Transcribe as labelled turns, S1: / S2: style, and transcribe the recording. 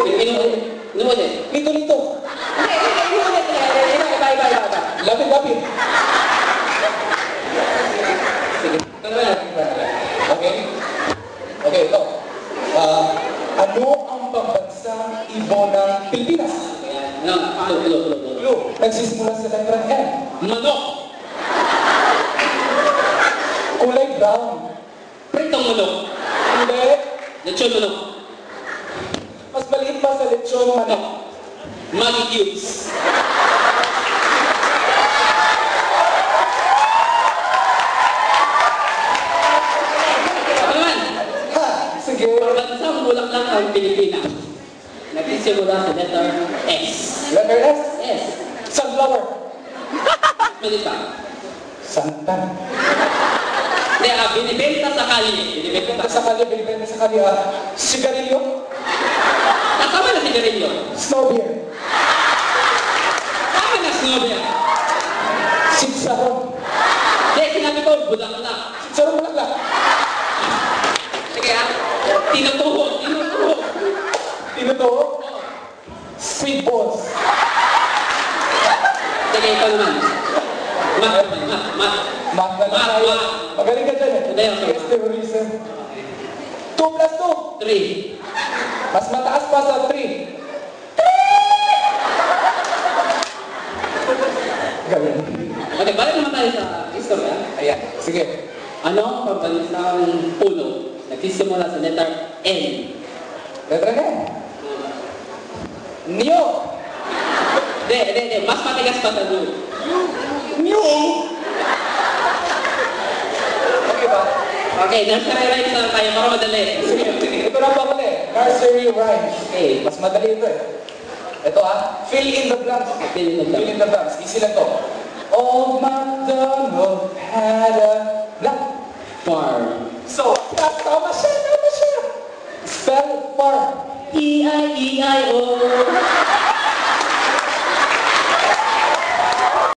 S1: Inuulit.
S2: Nito.
S1: Inuulit. Iba.
S2: Lapit. Sige. Okay? Okay, ito. Ano ang pambansang ibon ng Pilipinas? Clue. Nagsisimula sa letra N.
S1: Manok.
S2: Kulay brown.
S1: Pritong manok.
S2: Hindi.
S1: Lechon manok.
S2: Mas maliit pa sa lechon manok.
S1: Maggie Cubes. Ano naman?
S2: Ha! Sige.
S1: Pambansang bulaklak ang Pilipinas. Nagsisimula sa letter S.
S2: Letter S.
S1: S.
S2: Sunflower.
S1: Malita.
S2: Santa.
S1: Hindi, binibenta sa kalye.
S2: Binibenta sa kali. Sigarilyo.
S1: Kasama na sigarilyo.
S2: Snow beer.
S1: Tama na snowbear.
S2: Sipsaron.
S1: Hindi, sinabi ko, bulaklak.
S2: Sipsaron bulaklak.
S1: Sige tinutuho.
S2: Tinutuho. Sweet balls.
S1: Sige, ikaw naman. Mat.
S2: Math na lang tayo. Magaling ka dyan
S1: Hindi, okay.
S2: Yes, terrorism. 2 plus 2.
S1: 3.
S2: Mas mataas pa sa 3. Galing.
S1: Okay, balik naman tayo sa istorya.
S2: Ayan. Sige.
S1: Ano ang pambansang puno? Nagsisimula sa letter N.
S2: Letra N. Niyog.
S1: Hindi. Mas matigas pa sa dulo.
S2: Niyog. Okay ba?
S1: Okay, nursery rhymes na tayo para madali.
S2: Sige. Ito na pa pala eh. Nursery rhymes.
S1: Okay.
S2: Mas madali ito eh. Ito fill in the blanks.
S1: Fill in the blanks.
S2: Easy lang to. Old MacDonald had a blank.
S1: Farm.
S2: So, tama siya. Spell farm.
S1: E-I-E-I-O.